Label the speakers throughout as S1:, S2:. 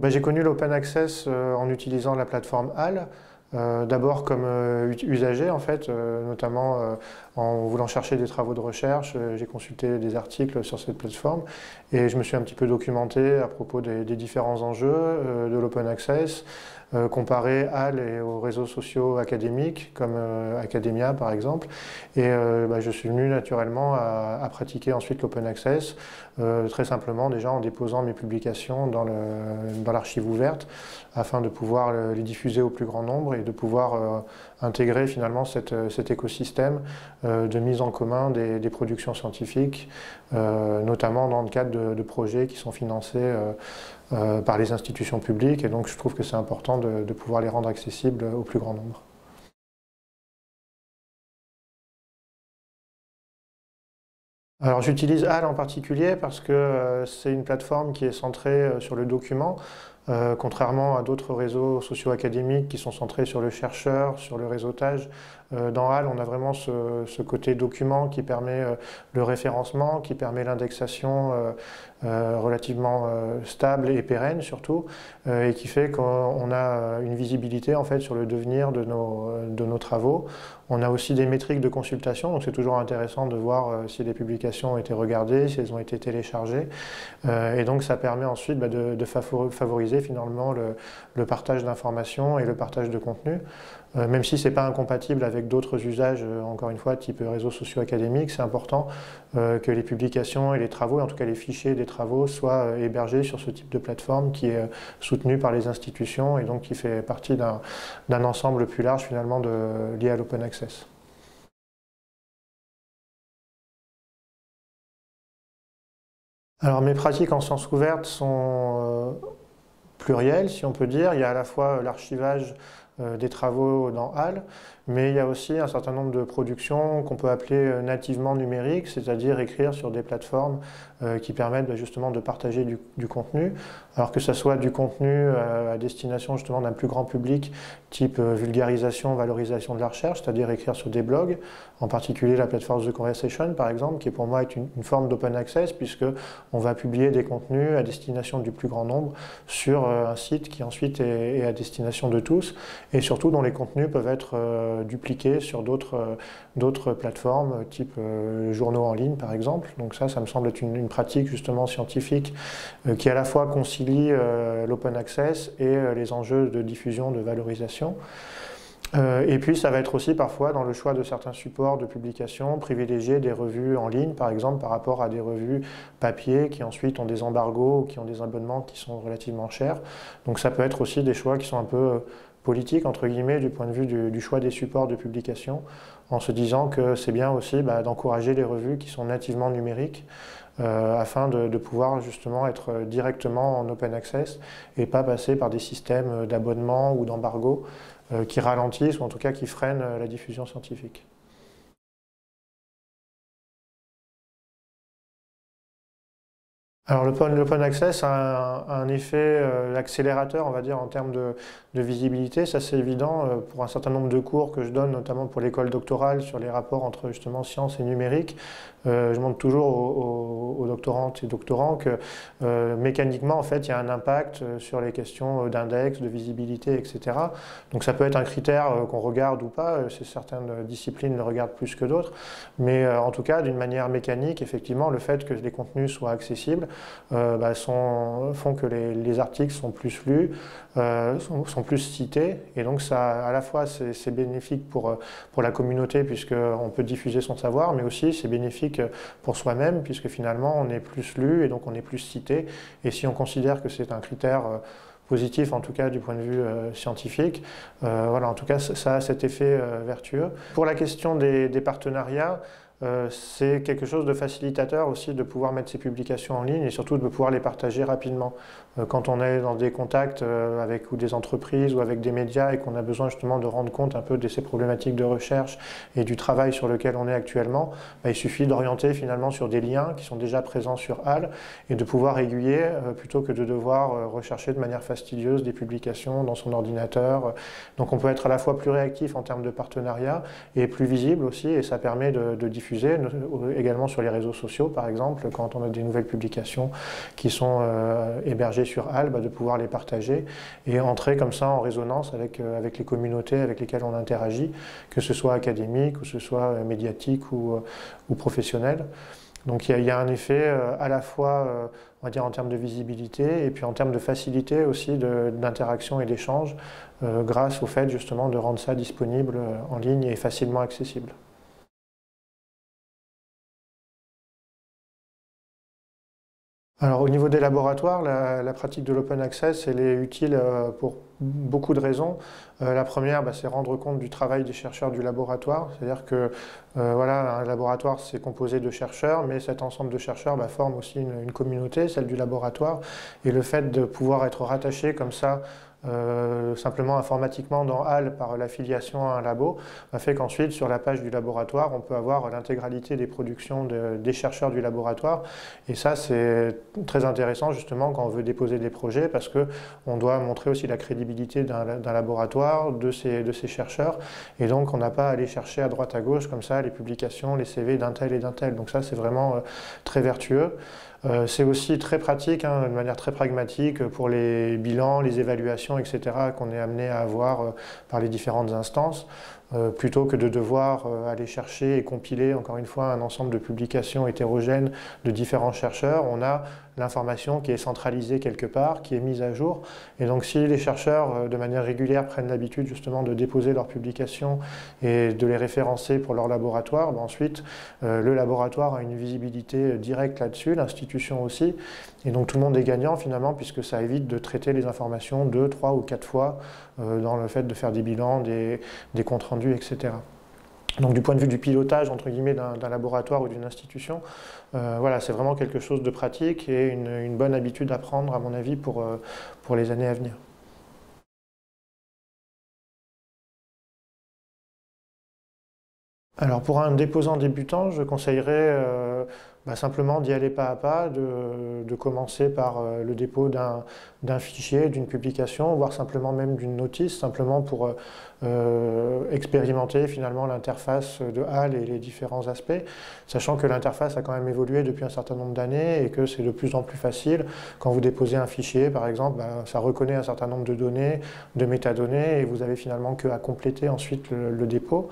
S1: J'ai connu l'open access en utilisant la plateforme HAL. D'abord comme usager en fait, notamment en voulant chercher des travaux de recherche, j'ai consulté des articles sur cette plateforme et je me suis un petit peu documenté à propos des différents enjeux de l'open access, comparé HAL et aux réseaux sociaux académiques comme Academia par exemple. Et je suis venu naturellement à pratiquer ensuite l'open access, très simplement déjà en déposant mes publications dans l'archive ouverte afin de pouvoir les diffuser au plus grand nombre et de pouvoir intégrer finalement cet écosystème de mise en commun des productions scientifiques, notamment dans le cadre de projets qui sont financés par les institutions publiques. Et donc je trouve que c'est important de pouvoir les rendre accessibles au plus grand nombre. Alors j'utilise HAL en particulier parce que c'est une plateforme qui est centrée sur le document, contrairement à d'autres réseaux socio-académiques qui sont centrés sur le chercheur, sur le réseautage. Dans HAL, on a vraiment ce côté document qui permet le référencement, qui permet l'indexation relativement stable et pérenne surtout, et qui fait qu'on a une visibilité en fait sur le devenir de nos travaux. On a aussi des métriques de consultation, donc c'est toujours intéressant de voir si les publications ont été regardées, si elles ont été téléchargées. Et donc ça permet ensuite de favoriser finalement le partage d'informations et le partage de contenu. Même si ce n'est pas incompatible avec d'autres usages, encore une fois, type réseaux sociaux académiques, c'est important que les publications et les travaux, en tout cas les fichiers des travaux, soient hébergés sur ce type de plateforme qui est soutenu par les institutions et donc qui fait partie d'un ensemble plus large finalement lié à l'open access. Alors mes pratiques en sciences ouvertes sont plurielles, si on peut dire. Il y a à la fois l'archivage des travaux dans HAL, mais il y a aussi un certain nombre de productions qu'on peut appeler nativement numériques, c'est-à-dire écrire sur des plateformes qui permettent justement de partager du contenu, alors que ce soit du contenu à destination justement d'un plus grand public, type vulgarisation, valorisation de la recherche, c'est-à-dire écrire sur des blogs, en particulier la plateforme The Conversation par exemple, qui pour moi est une forme d'open access, puisque on va publier des contenus à destination du plus grand nombre sur un site qui ensuite est à destination de tous, et surtout dont les contenus peuvent être dupliqués sur d'autres plateformes, type journaux en ligne par exemple. Donc ça me semble être une pratique justement scientifique qui à la fois concilie l'open access et les enjeux de diffusion, de valorisation. Et puis ça va être aussi parfois dans le choix de certains supports de publication, privilégier des revues en ligne par exemple par rapport à des revues papier qui ensuite ont des embargos ou qui ont des abonnements qui sont relativement chers. Donc ça peut être aussi des choix qui sont un peu politiques entre guillemets du point de vue du choix des supports de publication, en se disant que c'est bien aussi d'encourager les revues qui sont nativement numériques afin de pouvoir justement être directement en open access et pas passer par des systèmes d'abonnement ou d'embargo qui ralentissent ou en tout cas qui freinent la diffusion scientifique. Alors l'open access a un effet accélérateur, on va dire, en termes de visibilité. Ça c'est évident pour un certain nombre de cours que je donne, notamment pour l'école doctorale, sur les rapports entre justement sciences et numérique. Je montre toujours aux doctorantes et doctorants que mécaniquement, en fait, il y a un impact sur les questions d'index, de visibilité, etc. Donc ça peut être un critère qu'on regarde ou pas. Certaines disciplines le regardent plus que d'autres. Mais en tout cas, d'une manière mécanique, effectivement, le fait que les contenus soient accessibles font que les articles sont plus lus, sont plus cités. Et donc ça, à la fois, c'est bénéfique pour la communauté puisqu'on peut diffuser son savoir, mais aussi c'est bénéfique pour soi-même puisque finalement on est plus lu et donc on est plus cité. Et si on considère que c'est un critère positif en tout cas du point de vue scientifique. Voilà, en tout cas ça a cet effet vertueux. Pour la question des partenariats, c'est quelque chose de facilitateur aussi de pouvoir mettre ses publications en ligne et surtout de pouvoir les partager rapidement. Quand on est dans des contacts avec ou des entreprises ou avec des médias et qu'on a besoin justement de rendre compte un peu de ces problématiques de recherche et du travail sur lequel on est actuellement, il suffit d'orienter finalement sur des liens qui sont déjà présents sur HAL et de pouvoir aiguiller plutôt que de devoir rechercher de manière fastidieuse des publications dans son ordinateur. Donc on peut être à la fois plus réactif en termes de partenariat et plus visible aussi, et ça permet de diffuser également sur les réseaux sociaux par exemple quand on a des nouvelles publications qui sont hébergées sur HAL, de pouvoir les partager et entrer comme ça en résonance avec les communautés avec lesquelles on interagit, que ce soit académique, que ce soit médiatique ou professionnel. Donc il y a un effet à la fois, on va dire, en termes de visibilité et puis en termes de facilité aussi d'interaction et d'échange grâce au fait justement de rendre ça disponible en ligne et facilement accessible. Alors au niveau des laboratoires, la pratique de l'open access, elle est utile pour beaucoup de raisons. La première, c'est rendre compte du travail des chercheurs du laboratoire, c'est-à-dire que voilà, un laboratoire c'est composé de chercheurs, mais cet ensemble de chercheurs forme aussi une communauté, celle du laboratoire, et le fait de pouvoir être rattaché comme ça simplement informatiquement dans HAL par l'affiliation à un labo, fait qu'ensuite sur la page du laboratoire on peut avoir l'intégralité des productions des chercheurs du laboratoire, et ça c'est très intéressant justement quand on veut déposer des projets parce qu'on doit montrer aussi la crédibilité d'un laboratoire, de ses chercheurs, et donc on n'a pas à aller chercher à droite à gauche comme ça les publications, les CV d'un tel et d'un tel, donc ça c'est vraiment très vertueux. C'est aussi très pratique, de manière très pragmatique pour les bilans, les évaluations, etc. qu'on est amené à avoir par les différentes instances, plutôt que de devoir aller chercher et compiler encore une fois un ensemble de publications hétérogènes de différents chercheurs. On a l'information qui est centralisée quelque part, qui est mise à jour, et donc si les chercheurs de manière régulière prennent l'habitude justement de déposer leurs publications et de les référencer pour leur laboratoire, ensuite le laboratoire a une visibilité directe là-dessus, l'institution aussi, et donc tout le monde est gagnant finalement puisque ça évite de traiter les informations 2, 3 ou 4 fois dans le fait de faire des bilans, des comptes rendus, etc. Donc du point de vue du pilotage entre guillemets d'un laboratoire ou d'une institution, voilà, c'est vraiment quelque chose de pratique et une bonne habitude à prendre à mon avis pour les années à venir. Alors pour un déposant débutant, je conseillerais simplement d'y aller pas à pas, de commencer par le dépôt d'un fichier, d'une publication, voire simplement même d'une notice, simplement pour expérimenter finalement l'interface de HAL et les différents aspects, sachant que l'interface a quand même évolué depuis un certain nombre d'années et que c'est de plus en plus facile. Quand vous déposez un fichier par exemple, ça reconnaît un certain nombre de données, de métadonnées, et vous avez finalement qu'à compléter ensuite le dépôt.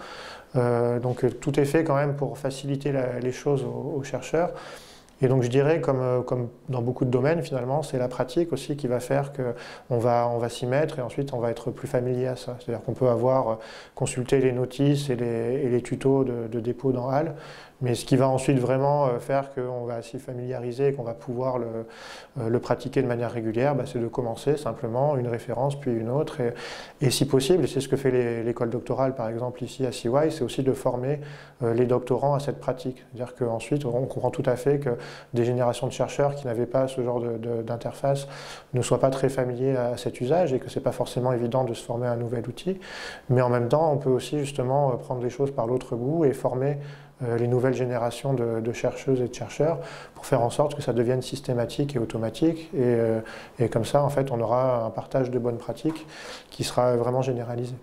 S1: Donc tout est fait quand même pour faciliter les choses aux chercheurs. Et donc je dirais, comme dans beaucoup de domaines finalement, c'est la pratique aussi qui va faire qu'on va s'y mettre et ensuite on va être plus familier à ça. C'est-à-dire qu'on peut avoir consulté les notices et les tutos de dépôt dans HAL, mais ce qui va ensuite vraiment faire qu'on va s'y familiariser et qu'on va pouvoir le pratiquer de manière régulière, c'est de commencer simplement une référence puis une autre, et si possible, et c'est ce que fait l'école doctorale par exemple ici à CY, c'est aussi de former les doctorants à cette pratique. C'est-à-dire qu'ensuite on comprend tout à fait que des générations de chercheurs qui n'avaient pas ce genre d'interface ne soient pas très familiers à cet usage et que c'est pas forcément évident de se former à un nouvel outil, mais en même temps on peut aussi justement prendre les choses par l'autre bout et former les nouvelles générations de chercheuses et de chercheurs pour faire en sorte que ça devienne systématique et automatique, et comme ça en fait on aura un partage de bonnes pratiques qui sera vraiment généralisé.